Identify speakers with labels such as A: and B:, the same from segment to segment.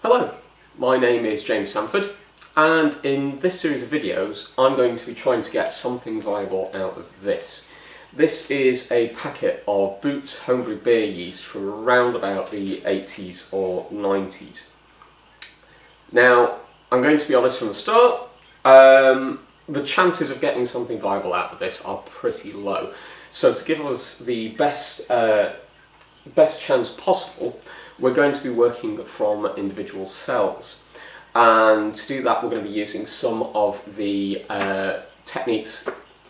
A: Hello, my name is James Sanford, and in this series of videos I'm going to be trying to get something viable out of this. This is a packet of Boots homebrew beer yeast from around about the 80s or 90s. Now, I'm going to be honest from the start, the chances of getting something viable out of this are pretty low. So to give us the best chance possible, we're going to be working from individual cells. And to do that, we're going to be using some of the techniques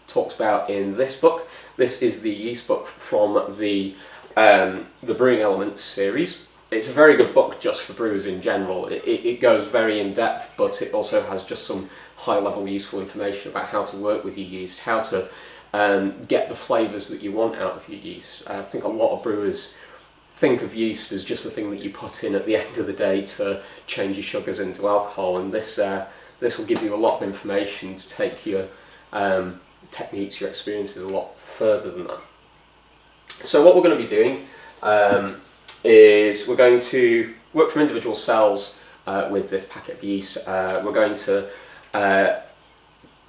A: talked about in this book. This is the yeast book from the Brewing Elements series. It's a very good book just for brewers in general. It goes very in depth, but it also has just some high-level useful information about how to work with your yeast, how to get the flavours that you want out of your yeast. I think a lot of brewers think of yeast as just the thing that you put in at the end of the day to change your sugars into alcohol, and this will give you a lot of information to take your techniques, your experiences a lot further than that. So what we're going to be doing is we're going to work from individual cells with this packet of yeast. We're going to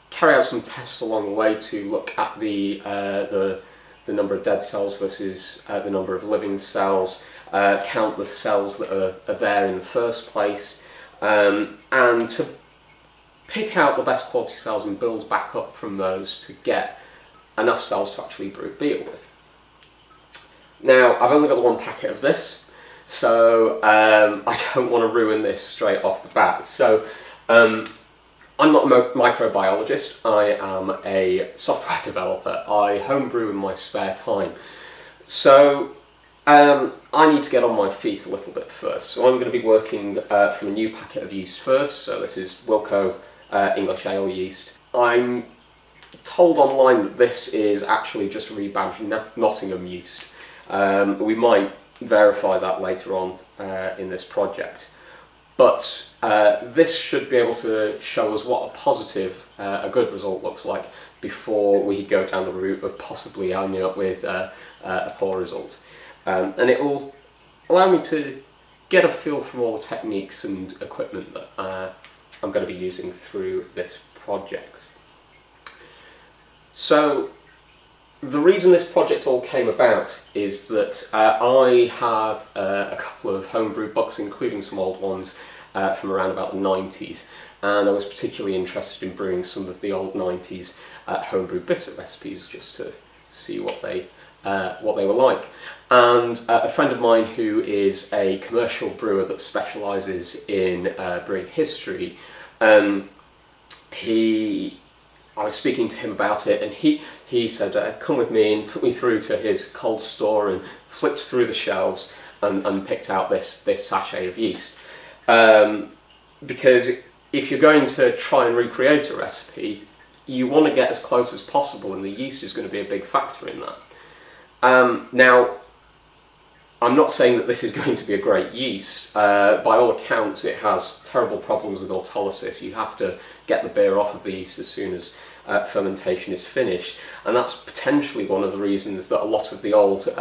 A: carry out some tests along the way to look at the number of dead cells versus the number of living cells, count the cells that are there in the first place, and to pick out the best quality cells and build back up from those to get enough cells to actually brew beer with. Now, I've only got the one packet of this, so I don't want to ruin this straight off the bat. So I'm not a microbiologist, I am a software developer. I homebrew in my spare time. So I need to get on my feet a little bit first. So I'm going to be working from a new packet of yeast first. So this is Wilco English Ale yeast. I'm told online that this is actually just rebadged Nottingham yeast. We might verify that later on in this project. But this should be able to show us what a positive, a good result looks like before we go down the route of possibly ending up with a poor result. And it will allow me to get a feel for all the techniques and equipment that I'm going to be using through this project. So the reason this project all came about is that I have a couple of homebrew books, including some old ones from around about the 90s, and I was particularly interested in brewing some of the old 90s homebrew bitter recipes just to see what they were like. And a friend of mine who is a commercial brewer that specialises in brewing history, I was speaking to him about it, and he said, come with me, and took me through to his cold store and flipped through the shelves and picked out this sachet of yeast. Because if you're going to try and recreate a recipe, you want to get as close as possible, and the yeast is going to be a big factor in that. Now, I'm not saying that this is going to be a great yeast. By all accounts, it has terrible problems with autolysis. You have to get the beer off of the yeast as soon as fermentation is finished, and that's potentially one of the reasons that a lot of the old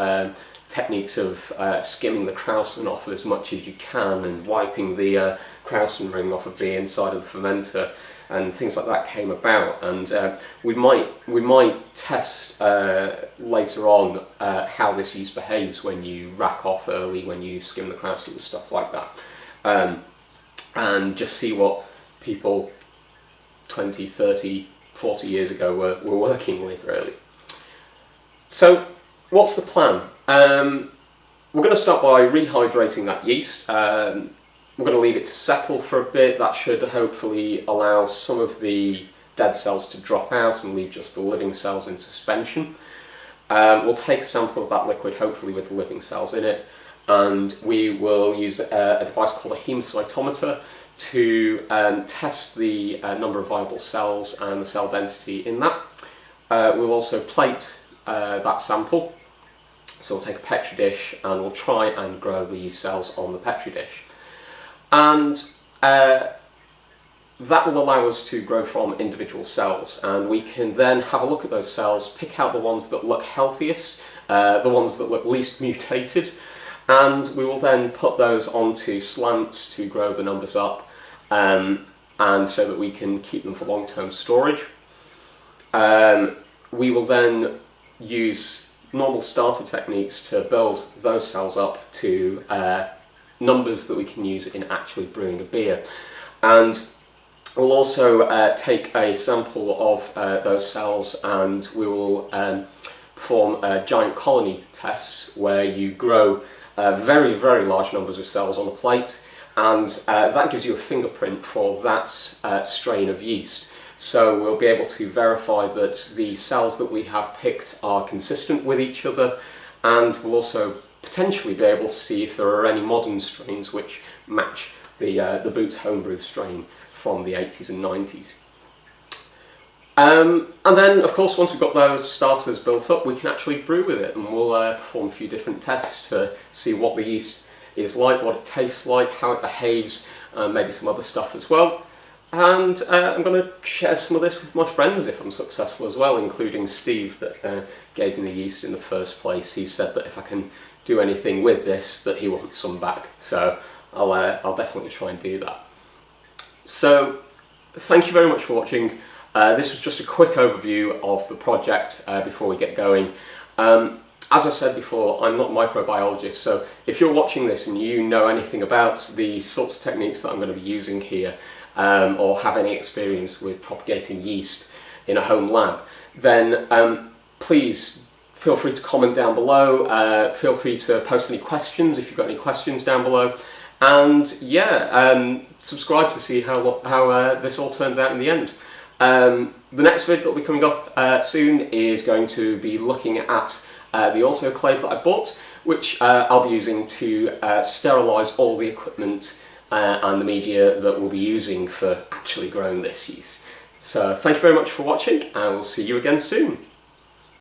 A: techniques of skimming the krausen off as much as you can and wiping the krausen ring off of the inside of the fermenter and things like that came about. And we might test later on how this yeast behaves when you rack off early, when you skim the krausen and stuff like that, and just see what people 20, 30, 40 years ago were working with, really. So what's the plan? We're going to start by rehydrating that yeast. We're going to leave it to settle for a bit. That should hopefully allow some of the dead cells to drop out and leave just the living cells in suspension. We'll take a sample of that liquid, hopefully with the living cells in it, and we will use a device called a hemocytometer to test the number of viable cells and the cell density in that. We'll also plate that sample. So we'll take a petri dish and we'll try and grow the yeast cells on the petri dish. And that will allow us to grow from individual cells, and we can then have a look at those cells, pick out the ones that look healthiest, the ones that look least mutated, and we will then put those onto slants to grow the numbers up, and so that we can keep them for long-term storage. We will then use normal starter techniques to build those cells up to numbers that we can use in actually brewing a beer. And we'll also take a sample of those cells, and we will perform giant colony tests where you grow very, very large numbers of cells on a plate, and that gives you a fingerprint for that strain of yeast. So we'll be able to verify that the cells that we have picked are consistent with each other, and we'll also potentially be able to see if there are any modern strains which match the Boots homebrew strain from the 80s and 90s. And then, of course, once we've got those starters built up, we can actually brew with it, and we'll perform a few different tests to see what the yeast is like, what it tastes like, how it behaves, maybe some other stuff as well. And I'm going to share some of this with my friends if I'm successful as well, including Steve that gave me the yeast in the first place. He said that if I can do anything with this, that he wants some back. So I'll definitely try and do that. So thank you very much for watching. This was just a quick overview of the project before we get going. As I said before, I'm not a microbiologist, so if you're watching this and you know anything about the sorts of techniques that I'm going to be using here, or have any experience with propagating yeast in a home lab, then please feel free to comment down below. Feel free to post any questions if you've got any questions down below. And yeah, subscribe to see how this all turns out in the end. The next vid that will be coming up soon is going to be looking at the autoclave that I bought, which I'll be using to sterilise all the equipment and the media that we'll be using for actually growing this yeast. So thank you very much for watching, and we'll see you again soon.